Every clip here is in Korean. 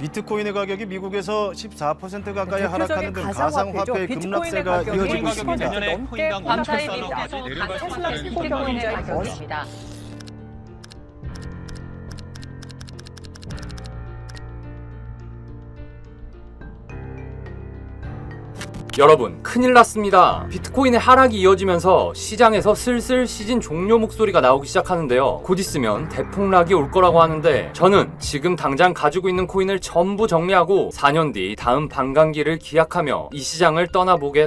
비트코인의 가격이 미국에서 14% 가까이 하락하는 등 가상화폐죠. 가상화폐의 급락세가 비트코인의 이어지고 가격이 있습니다. 내년에 코인당 밤사이 5달러 미국에서 내려갈 수 테슬라 있다는 비트코인의 전망이 가격입니다. 여러분, 큰일 났습니다. 비트코인의 하락이 이어지면서 시장에서 슬슬 시즌 종료 목소리가 나오기 시작하는데요. 곧 있으면 대폭락이 올 거라고 하는데 저는 지금 당장 가지고 있는 코인을 전부 정리하고 4년 뒤 다음 반감기를 기약하며 이 시장을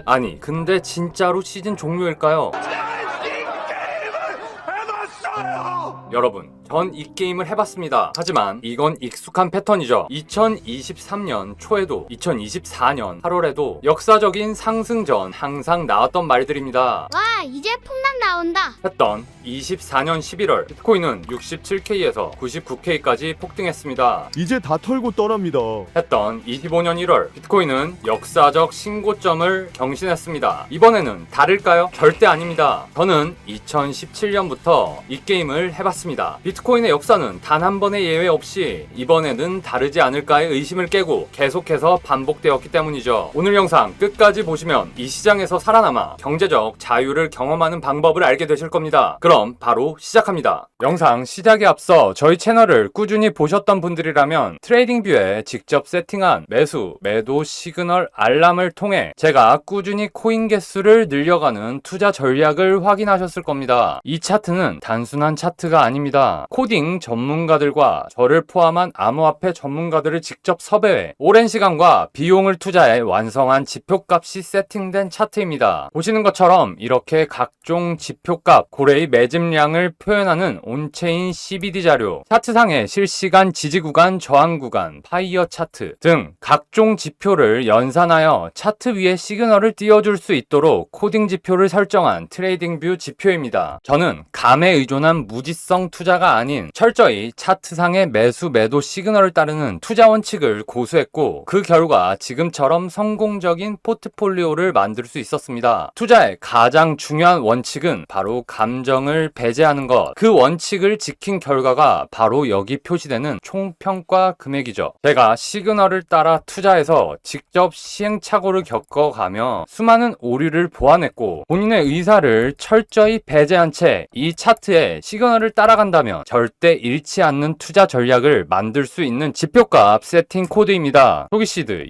아니 근데 진짜로 시즌 종료일까요? 여러분, 전 이 게임을 해봤습니다. 하지만 이건 익숙한 패턴이죠. 2023년 초에도 2024년 8월에도 역사적인 상승 전 항상 나왔던 말들입니다. 와, 이제 폭락 나온다. 했던 24년 11월 비트코인은 67K에서 99K까지 폭등했습니다. 이제 다 털고 떠납니다. 했던 25년 1월 비트코인은 역사적 신고점을 경신했습니다. 이번에는 다를까요? 절대 아닙니다. 저는 2017년부터 이 게임을 해봤습니다. 비트코인의 역사는 단 한 번의 예외 없이 이번에는 다르지 않을까의 의심을 깨고 계속해서 반복되었기 때문이죠. 오늘 영상 끝까지 보시면 이 시장에서 살아남아 경제적 자유를 경험하는 방법을 알게 되실 겁니다. 그럼 바로 시작합니다. 영상 시작에 앞서 저희 채널을 꾸준히 보셨던 분들이라면 트레이딩뷰에 직접 세팅한 매수, 매도 시그널 알람을 통해 제가 꾸준히 코인 개수를 늘려가는 투자 전략을 확인하셨을 겁니다. 이 차트는 단순한 차트가 아닙니다. 코딩 전문가들과 저를 포함한 암호화폐 전문가들을 직접 섭외해 오랜 시간과 비용을 투자해 완성한 지표값이 세팅된 차트입니다. 보시는 것처럼 이렇게 각종 지표값, 고래의 매집량을 표현하는 온체인 CBD 자료, 차트상의 실시간 지지 구간, 저항 구간, 파이어 차트 등 각종 지표를 연산하여 차트 위에 시그널을 띄워줄 수 있도록 코딩 지표를 설정한 트레이딩뷰 지표입니다. 저는 감에 의존한 무지성 투자가 아닌 철저히 차트상의 매수 매도 시그널을 따르는 투자 원칙을 고수했고 그 결과 지금처럼 성공적인 포트폴리오를 만들 수 있었습니다. 투자의 가장 중요한 원칙은 바로 감정을 배제하는 것. 그 원칙을 지킨 결과가 바로 여기 표시되는 총평가 금액이죠. 제가 시그널을 따라 투자해서 직접 시행착오를 겪어가며 수많은 오류를 보완했고 본인의 의사를 철저히 배제한 채 이 차트에 시그널을 따라간다면 절대 잃지 않는 투자 전략을 만들 수 있는 지표값 세팅 코드입니다. 초기시드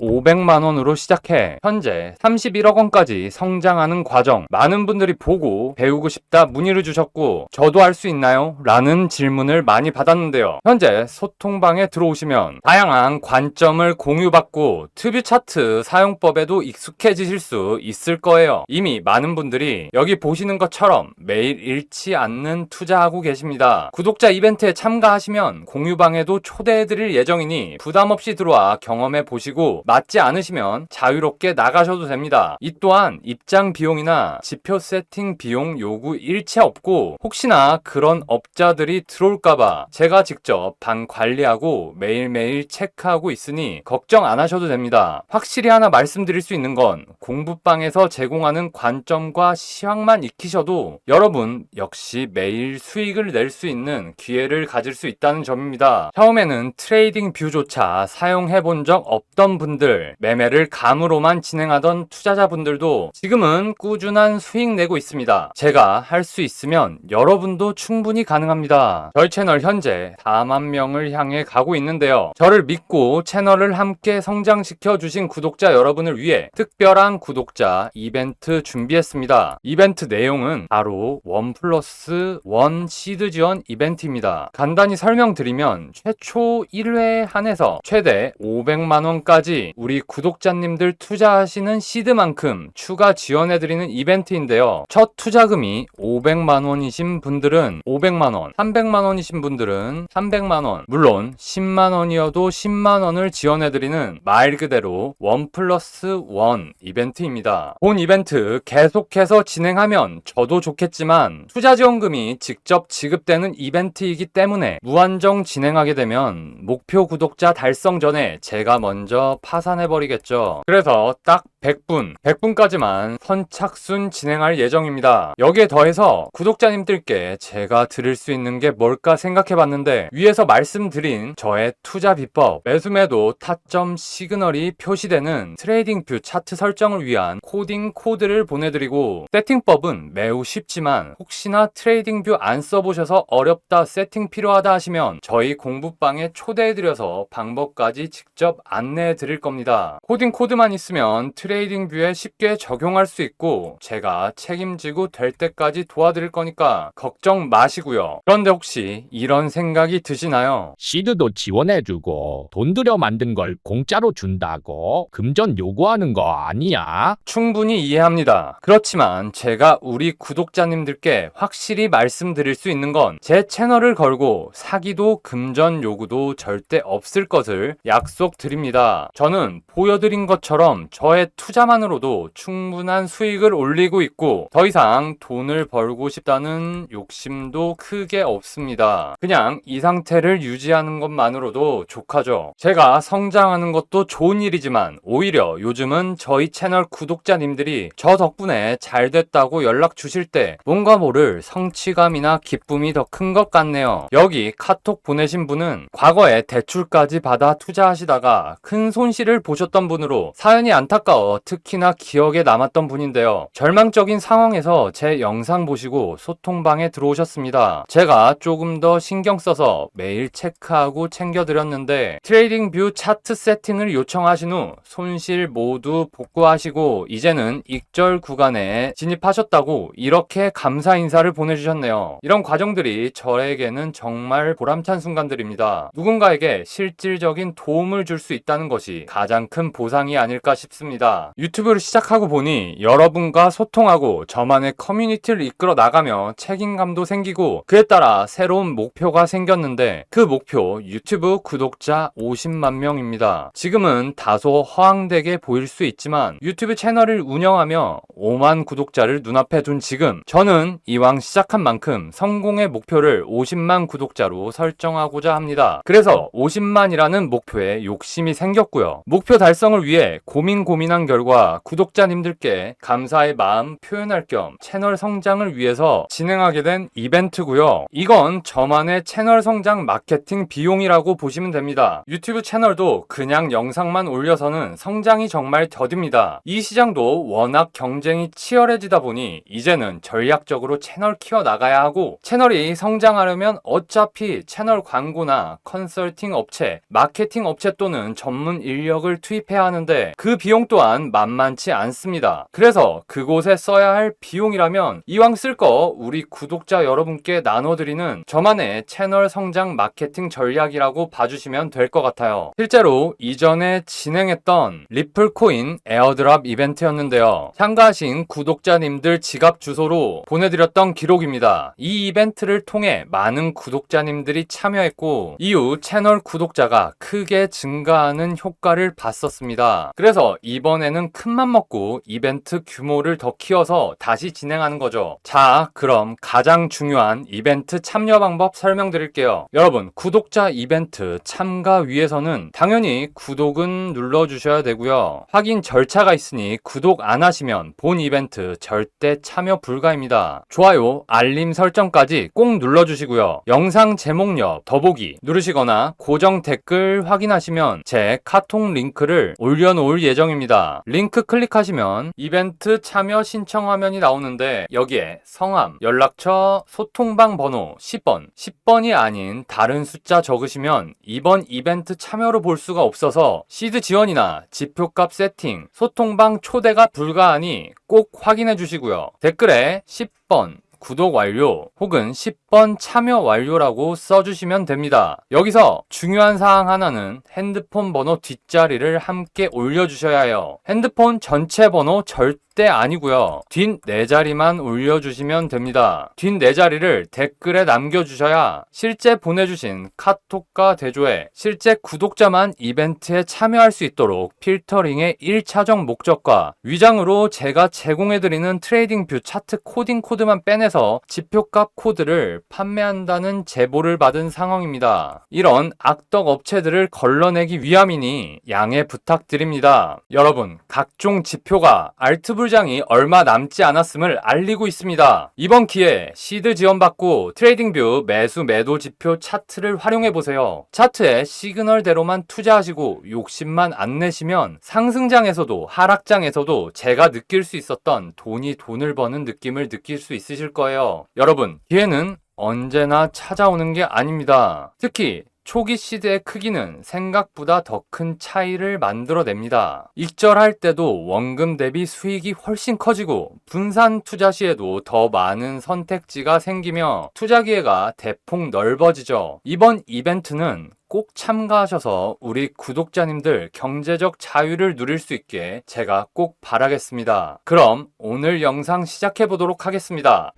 2,500만원으로 시작해 현재 31억 원까지 성장하는 과정, 많은 분들이 보고 배우고 싶다 문의를 주셨고 저도 할 수 있나요? 라는 질문을 많이 받았는데요. 현재 소통방에 들어오시면 다양한 관점을 공유받고 튜브 차트 사용법에도 익숙해지실 수 있을 거예요. 이미 많은 분들이 여기 보시는 것처럼 매일 잃지 않는 투자하고 계십니다. 구독자 이벤트에 참가하시면 공유방에도 초대해드릴 예정이니 부담없이 들어와 경험해 보시고 맞지 않으시면 자유롭게 나가셔도 됩니다. 이 또한 입장 비용이나 지표 세팅 비용 요구 일체 없고 혹시나 그런 업자들이 들어올까봐 제가 직접 방 관리하고 매일매일 체크하고 있으니 걱정 안 하셔도 됩니다. 확실히 하나 말씀드릴 수 있는 건 공부방에서 제공하는 관점과 시황만 익히셔도 여러분 역시 매일 수익을 낼 수 있는 기회를 가질 수 있다는 점입니다. 처음에는 트레이딩 뷰조차 사용해본 적 없던 분들, 매매를 감으로만 진행하던 투자자분들도 지금은 꾸준한 수익 내고 있습니다. 제가 할 수 있으면 여러분도 충분히 가능합니다. 저희 채널 현재 4만 명을 향해 가고 있는데요. 저를 믿고 채널을 함께 성장시켜 주신 구독자 여러분을 위해 특별한 구독자 이벤트 준비했습니다. 이벤트 내용은 바로 1+1 시드 지원 이벤트입니다. 간단히 설명드리면 최초 1회에 한해서 최대 500만원까지 우리 구독자님들 투자하시는 시드만큼 추가 지원해드리는 이벤트인데요. 첫 투자금이 500만원이신 분들은 500만원, 300만원이신 분들은 300만원, 물론 10만원이어도 10만원을 지원해드리는 말 그대로 1+1 이벤트입니다. 본 이벤트 계속해서 진행하면 저도 좋겠지만 투자 지원금이 직접 지급되는 이벤트이기 때문에 무한정 진행하게 되면 목표 구독자 달성 전에 제가 먼저 파산해버리겠죠. 그래서 딱 100분까지만 선착순 진행할 예정입니다. 여기에 더해서 구독자님들께 제가 드릴 수 있는 게 뭘까 생각해봤는데, 위에서 말씀드린 저의 투자 비법, 매수매도 타점 시그널이 표시되는 트레이딩뷰 차트 설정을 위한 코딩 코드를 보내드리고, 세팅법은 매우 쉽지만 혹시나 트레이딩뷰 안 써보셔서 어렵다, 세팅 필요하다 하시면 저희 공부방에 초대해드려서 방법까지 직접 안내해드릴 겁니다. 코딩 코드만 있으면 트레이딩뷰에 쉽게 적용할 수 있고 제가 책임지고 될 때까지 도와드릴 거니까 걱정 마시고요. 그런데 혹시 이런 생각이 드시나요? 시드도 지원해주고 돈 들여 만든 걸 공짜로 준다고 금전 요구하는 거 아니야? 충분히 이해합니다. 그렇지만 제가 우리 구독자님들께 확실히 말씀드릴 수 있는 건 제 채널을 걸고 사기도 금전 요구도 절대 없을 것을 약속드립니다. 저는 보여드린 것처럼 저의 투자만으로도 충분한 수익을 올리고 있고 더 이상 돈을 벌고 싶다는 욕심도 크게 없습니다. 그냥 이 상태를 유지하는 것만으로도 족하죠. 제가 성장하는 것도 좋은 일이지만 오히려 요즘은 저희 채널 구독자님들이 저 덕분에 잘 됐다고 연락 주실 때 뭔가 모를 성취감이나 기쁨이 더 큰 것 같네요. 여기 카톡 보내신 분은 과거에 대출까지 받아 투자하시다가 큰 손실을 보셨던 분으로 사연이 안타까워 특히나 기억에 남았던 분인데요. 절망적인 상황에서 제 영상 보시고 소통방에 들어오셨습니다. 제가 조금 더 신경 써서 매일 체크하고 챙겨드렸는데 트레이딩뷰 차트 세팅을 요청하신 후 손실 모두 복구하시고 이제는 익절 구간에 진입하셨다고 이렇게 감사 인사를 보내주셨네요. 이런 과정들이 저에게는 정말 보람찬 순간들입니다. 누군가에게 실질적인 도움을 줄 수 있다는 것이 가장 큰 보상이 아닐까 싶습니다. 유튜브를 시작하고 보니 여러분과 소통하고 저만의 커뮤니티를 이끌어 나가며 책임감도 생기고 그에 따라 새로운 목표가 생겼는데 그 목표 유튜브 구독자 50만 명입니다. 지금은 다소 허황되게 보일 수 있지만 유튜브 채널을 운영하며 5만 구독자를 눈앞에 둔 지금 저는 이왕 시작한 만큼 성공의 목표를 50만 구독자로 설정하고자 합니다. 그래서 50만이라는 목표에 욕심이 생겼고요. 목표 달성을 위해 고민한 결과 구독자님들께 감사의 마음 표현할 겸 채널 성장을 위해서 진행하게 된 이벤트고요. 이건 저만의 채널 성장 마케팅 비용이라고 보시면 됩니다. 유튜브 채널도 그냥 영상만 올려서는 성장이 정말 더딥니다. 이 시장도 워낙 경쟁이 치열해지다 보니 이제는 전략적으로 채널 키워나가야 하고 채널이 성장하려면 어차피 채널 광고나 컨설팅 업체, 마케팅 업체 또는 전문 인력을 투입해야 하는데 그 비용 또한 만만치 않습니다. 그래서 그곳에 써야 할 비용이라면 이왕 쓸 거 우리 구독자 여러분께 나눠드리는 저만의 채널 성장 마케팅 전략이라고 봐주시면 될 것 같아요. 실제로 이전에 진행했던 리플코인 에어드랍 이벤트였는데요. 참가하신 구독자님들 지갑 주소로 보내드렸던 기록입니다. 이 이벤트를 통해 많은 구독자님들이 참여했고 이후 채널 구독자가 크게 증가하는 효과를 봤었습니다. 그래서 이번에는 큰맘 먹고 이벤트 규모를 더 키워서 다시 진행하는 거죠. 자, 그럼 가장 중요한 이벤트 참여 방법 설명드릴게요. 여러분, 구독자 이벤트 참가 위해서는 당연히 구독은 눌러주셔야 되고요. 확인 절차가 있으니 구독 안 하시면 본 이벤트 절대 참여 불가입니다. 좋아요, 알림 설정까지 꼭 눌러주시고요. 영상 제목 옆 더보기 누르시거나 고정 댓글 확인하시면 제 카톡 링크를 올려놓을 예정입니다. 링크 클릭하시면 이벤트 참여 신청 화면이 나오는데 여기에 성함, 연락처, 소통방 번호 10번이 아닌 다른 숫자 적으시면 이번 이벤트 참여로 볼 수가 없어서 시드 지원이나 지표값 세팅, 소통방 초대가 불가하니 꼭 확인해 주시고요. 댓글에 10번 구독 완료 혹은 10번 참여 완료라고 써주시면 됩니다. 여기서 중요한 사항 하나는 핸드폰 번호 뒷자리를 함께 올려주셔야 해요. 핸드폰 전체 번호 절대 아니고요. 뒷 4자리만 올려주시면 됩니다. 뒷 4자리를 댓글에 남겨주셔야 실제 보내주신 카톡과 대조해 실제 구독자만 이벤트에 참여할 수 있도록 필터링의 1차적 목적과 위장으로 제가 제공해드리는 트레이딩뷰 차트 코딩 코드만 빼내서 통해서 지표값 코드를 판매한다는 제보를 받은 상황입니다. 이런 악덕 업체들을 걸러내기 위함이니 양해 부탁드립니다. 여러분, 각종 지표가 알트불장이 얼마 남지 않았음을 알리고 있습니다. 이번 기회에 시드 지원받고 트레이딩뷰 매수 매도 지표 차트를 활용해보세요. 차트에 시그널대로만 투자하시고 욕심만 안 내시면 상승장에서도 하락장에서도 제가 느낄 수 있었던 돈을 버는 느낌을 느낄 수 있으실 거예요. 여러분, 기회는 언제나 찾아오는 게 아닙니다. 특히 초기 시드의 크기는 생각보다 더 큰 차이를 만들어냅니다. 익절할 때도 원금 대비 수익이 훨씬 커지고 분산 투자 시에도 더 많은 선택지가 생기며 투자 기회가 대폭 넓어지죠. 이번 이벤트는 꼭 참가하셔서 우리 구독자님들 경제적 자유를 누릴 수 있게 제가 꼭 바라겠습니다. 그럼 오늘 영상 시작해 보도록 하겠습니다.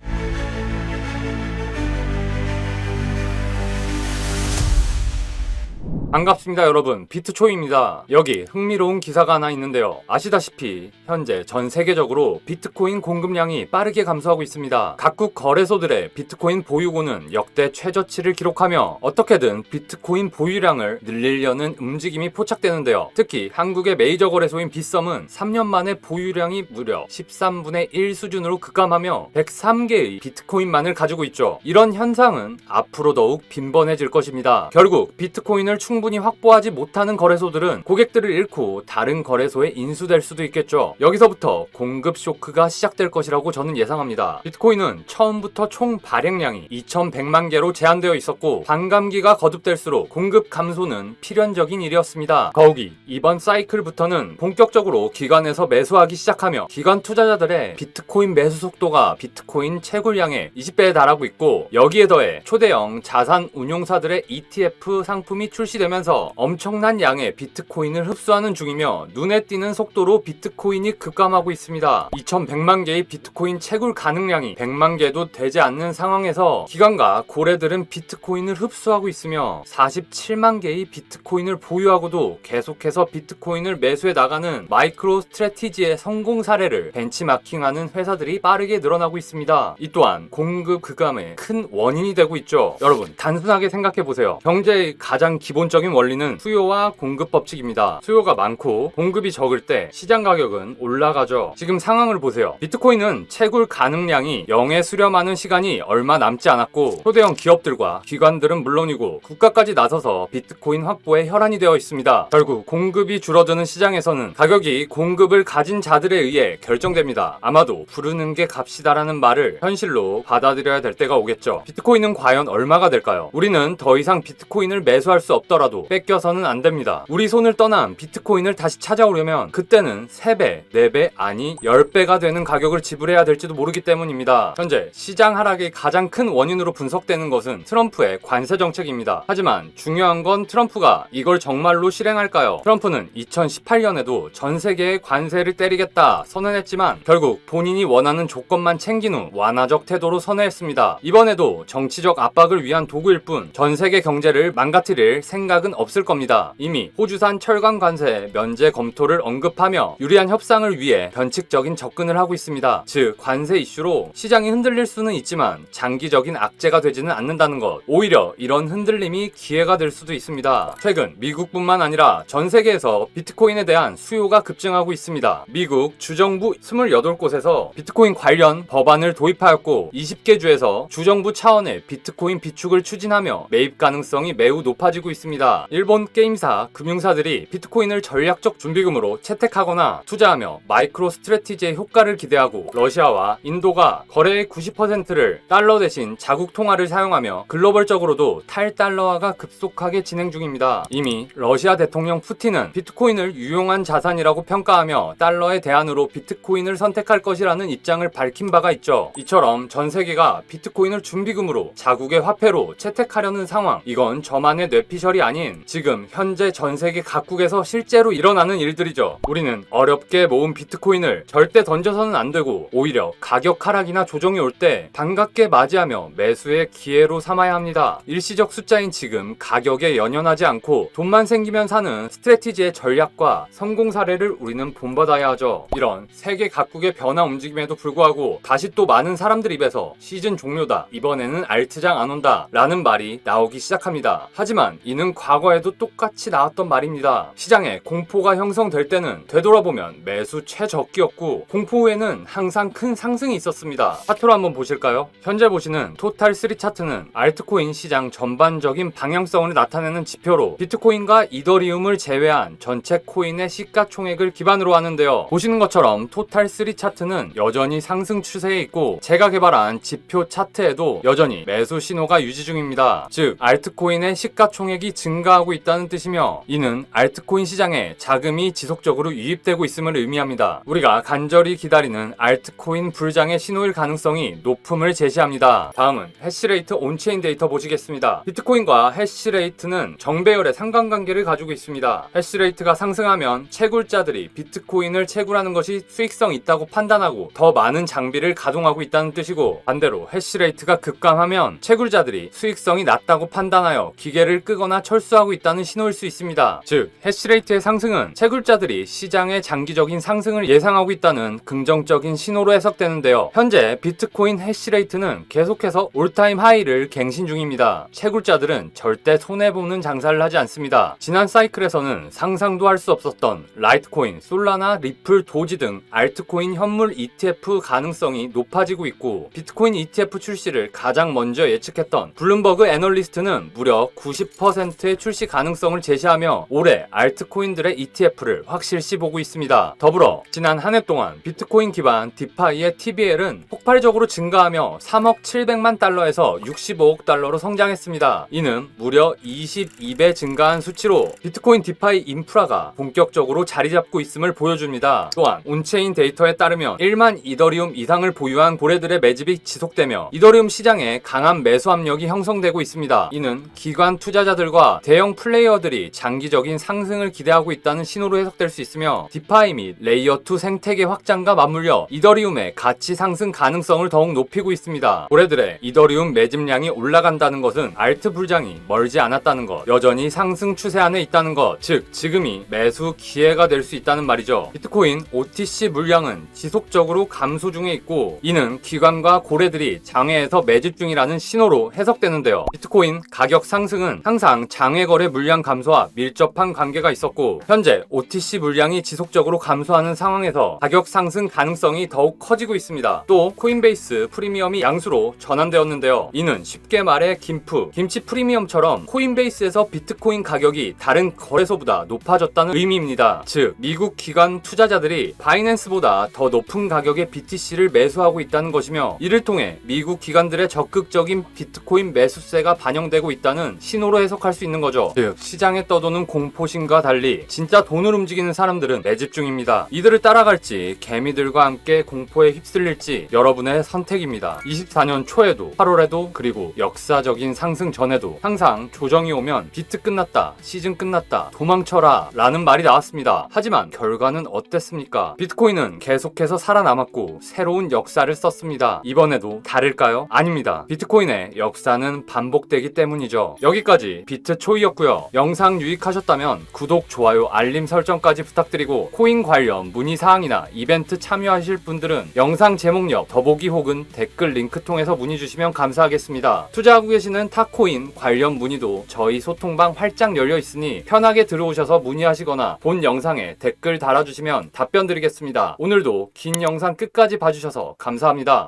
반갑습니다 여러분, 비트초이입니다. 여기 흥미로운 기사가 하나 있는데요. 아시다시피 현재 전 세계적으로 비트코인 공급량이 빠르게 감소하고 있습니다. 각국 거래소들의 비트코인 보유고는 역대 최저치를 기록하며 어떻게든 비트코인 보유량을 늘리려는 움직임이 포착되는데요. 특히 한국의 메이저 거래소인 빗썸은 3년 만에 보유량이 무려 13분의 1 수준으로 급감하며 103개의 비트코인만을 가지고 있죠. 이런 현상은 앞으로 더욱 빈번해질 것입니다. 결국 비트코인을 충분히 확보하지 못하는 거래소들은 고객들을 잃고 다른 거래소에 인수될 수도 있겠죠. 여기서부터 공급 쇼크가 시작될 것이라고 저는 예상합니다. 비트코인은 처음부터 총 발행량이 2100만 개로 제한되어 있었고 반감기가 거듭될수록 공급 감소는 필연적인 일이었습니다. 더욱이 이번 사이클부터는 본격적으로 기관에서 매수하기 시작하며 기관 투자자들의 비트코인 매수 속도가 비트코인 채굴량의 20배에 달하고 있고, 여기에 더해 초대형 자산 운용사들의 ETF 상품이 출시되면서 엄청난 양의 비트코인을 흡수하는 중이며 눈에 띄는 속도로 비트코인이 급감하고 있습니다. 2100만 개의 비트코인 채굴 가능량이 100만 개도 되지 않는 상황에서 기관과 고래들은 비트코인을 흡수하고 있으며 47만 개의 비트코인을 보유하고도 계속해서 비트코인을 매수해 나가는 마이크로 스트래티지의 성공 사례를 벤치마킹하는 회사들이 빠르게 늘어나고 있습니다. 이 또한 공급 급감의 큰 원인이 되고 있죠. 여러분, 단순하게 생각해보세요. 경제의 가장 기본적인 원리는 수요와 공급 법칙입니다. 수요가 많고 공급이 적을 때 시장 가격은 올라가죠. 지금 상황을 보세요. 비트코인은 채굴 가능량이 0에 수렴하는 시간이 얼마 남지 않았고 초대형 기업들과 기관들은 물론이고 국가까지 나서서 비트코인 확보에 혈안이 되어 있습니다. 결국 공급이 줄어드는 시장에서는 가격이 공급을 가진 자들에 의해 결정됩니다. 아마도 부르는 게 값이다라는 말을 현실로 받아들여야 될 때가 오겠죠. 비트코인은 과연 얼마가 될까요? 우리는 더 이상 비트코인을 매수할 수 없더라도 뺏겨서는 안 됩니다. 우리 손을 떠난 비트코인을 다시 찾아오려면 그때는 3배, 4배, 아니 10배가 되는 가격을 지불해야 될지도 모르기 때문입니다. 현재 시장 하락의 가장 큰 원인으로 분석되는 것은 트럼프의 관세 정책입니다. 하지만 중요한 건 트럼프가 이걸 정말로 실행할까요? 트럼프는 2018년에도 전 세계의 관세를 때리겠다 선언했지만 결국 본인이 원하는 조건만 챙긴 후 완화적 태도로 선회했습니다. 이번에도 정치적 압박을 위한 도구일 뿐 전 세계 경제를 망가뜨릴 생각은 없을 겁니다. 이미 호주산 철강 관세 면제 검토를 언급하며 유리한 협상을 위해 변칙적인 접근을 하고 있습니다. 즉 관세 이슈로 시장이 흔들릴 수는 있지만 장기적인 악재가 되지는 않는다는 것. 오히려 이런 흔들림이 기회가 될 수도 있습니다. 최근 미국뿐만 아니라 전 세계에서 비트코인에 대한 수요가 급증하고 있습니다. 미국 주정부 28곳에서 비트코인 관련 법안을 도입하였고 20개 주에서 주정부 차원의 비트코인 비축을 추진하며 매입 가능성이 매우 높아지고 있습니다. 일본 게임사, 금융사들이 비트코인을 전략적 준비금으로 채택하거나 투자하며 마이크로 스트래티지의 효과를 기대하고 러시아와 인도가 거래의 90%를 달러 대신 자국 통화를 사용하며 글로벌적으로도 탈달러화가 급속하게 진행 중입니다. 이미 러시아 대통령 푸틴은 비트코인을 유용한 자산이라고 평가하며 달러의 대안으로 비트코인을 선택할 것이라는 입장을 밝힌 바가 있죠. 이처럼 전 세계가 비트코인을 준비금으로 자국의 화폐로 채택하려는 상황, 이건 저만의 뇌피셜이 아닙니다. 아닌 지금 현재 전 세계 각국에서 실제로 일어나는 일들이죠. 우리는 어렵게 모은 비트코인을 절대 던져서는 안 되고 오히려 가격 하락이나 조정이 올 때 반갑게 맞이하며 매수의 기회로 삼아야 합니다. 일시적 숫자인 지금 가격에 연연하지 않고 돈만 생기면 사는 스트래티지의 전략과 성공 사례를 우리는 본받아야 하죠. 이런 세계 각국의 변화 움직임에도 불구하고 다시 또 많은 사람들 입에서 시즌 종료다, 이번에는 알트장 안 온다 라는 말이 나오기 시작합니다. 하지만 이는 과거에도 똑같이 나왔던 말입니다. 시장에 공포가 형성될 때는 되돌아보면 매수 최저기였고 공포 후에는 항상 큰 상승이 있었습니다. 차트로 한번 보실까요? 현재 보시는 토탈3 차트는 알트코인 시장 전반적인 방향성을 나타내는 지표로 비트코인과 이더리움을 제외한 전체 코인의 시가총액을 기반으로 하는데요. 보시는 것처럼 토탈3 차트는 여전히 상승 추세에 있고 제가 개발한 지표 차트에도 여전히 매수 신호가 유지 중입니다. 즉 알트코인의 시가총액이 증가하고 있다는 뜻이며 이는 알트코인 시장에 자금이 지속적으로 유입되고 있음을 의미합니다. 우리가 간절히 기다리는 알트코인 불장의 신호일 가능성이 높음을 제시합니다. 다음은 해시레이트 온체인 데이터 보시겠습니다. 비트코인과 해시레이트는 정배열의 상관관계를 가지고 있습니다. 해시레이트가 상승하면 채굴자들이 비트코인을 채굴하는 것이 수익성 있다고 판단하고 더 많은 장비를 가동하고 있다는 뜻이고 반대로 해시레이트가 급감하면 채굴자들이 수익성이 낮다고 판단하여 기계를 끄거나 철수하고 있다는 신호일 수 있습니다. 즉 해시레이트의 상승은 채굴자들이 시장의 장기적인 상승을 예상하고 있다는 긍정적인 신호로 해석되는데요. 현재 비트코인 해시레이트는 계속해서 올타임 하이를 갱신 중입니다. 채굴자들은 절대 손해보는 장사를 하지 않습니다. 지난 사이클에서는 상상도 할 수 없었던 라이트코인, 솔라나, 리플, 도지 등 알트코인 현물 ETF 가능성이 높아지고 있고 비트코인 ETF 출시를 가장 먼저 예측했던 블룸버그 애널리스트는 무려 90%의 출시 가능성을 제시하며 올해 알트코인들의 ETF를 확실시 보고 있습니다. 더불어 지난 한 해 동안 비트코인 기반 디파이의 TVL은 폭발적으로 증가하며 3억 700만 달러에서 65억 달러로 성장했습니다. 이는 무려 22배 증가한 수치로 비트코인 디파이 인프라가 본격적으로 자리 잡고 있음을 보여줍니다. 또한 온체인 데이터에 따르면 1만 이더리움 이상을 보유한 고래들의 매집이 지속되며 이더리움 시장에 강한 매수 압력이 형성되고 있습니다. 이는 기관 투자자들과 대형 플레이어들이 장기적인 상승을 기대하고 있다는 신호로 해석될 수 있으며 디파이 및 레이어2 생태계 확장과 맞물려 이더리움의 가치 상승 가능성을 더욱 높이고 있습니다. 고래들의 이더리움 매집량이 올라간다는 것은 알트 불장이 멀지 않았다는 것, 여전히 상승 추세 안에 있다는 것, 즉 지금이 매수 기회가 될 수 있다는 말이죠. 비트코인 OTC 물량은 지속적으로 감소 중에 있고 이는 기관과 고래들이 장외에서 매집 중이라는 신호로 해석되는데요. 비트코인 가격 상승은 항상 장외 거래 물량 감소와 밀접한 관계가 있었고 현재 OTC 물량이 지속적으로 감소하는 상황에서 가격 상승 가능성이 더욱 커지고 있습니다. 또 코인베이스 프리미엄이 양수로 전환되었는데요. 이는 쉽게 말해 김치 프리미엄처럼 코인베이스에서 비트코인 가격이 다른 거래소보다 높아졌다는 의미입니다. 즉 미국 기관 투자자들이 바이낸스보다 더 높은 가격의 BTC를 매수하고 있다는 것이며 이를 통해 미국 기관들의 적극적인 비트코인 매수세가 반영되고 있다는 신호로 해석할 수 있는 거죠. 즉 시장에 떠도는 공포심과 달리 진짜 돈을 움직이는 사람들은 매집 중입니다. 이들을 따라갈지 개미들과 함께 공포에 휩쓸릴지 여러분의 선택입니다. 24년 초에도 8월에도 그리고 역사적인 상승 전에도 항상 조정이 오면 비트 끝났다, 시즌 끝났다, 도망쳐라 라는 말이 나왔습니다. 하지만 결과는 어땠습니까? 비트코인은 계속해서 살아남았고 새로운 역사를 썼습니다. 이번에도 다를까요? 아닙니다. 비트코인의 역사는 반복되기 때문이죠. 여기까지 비트초이였고요. 영상 유익하셨다면 구독, 좋아요, 알림 설정까지 부탁드리고 코인 관련 문의사항이나 이벤트 참여하실 분들은 영상 제목역 더보기 혹은 댓글 링크 통해서 문의 주시면 감사하겠습니다. 투자하고 계시는 타코인 관련 문의도 저희 소통방 활짝 열려 있으니 편하게 들어오셔서 문의하시거나 본 영상에 댓글 달아주시면 답변 드리겠습니다. 오늘도 긴 영상 끝까지 봐주셔서 감사합니다.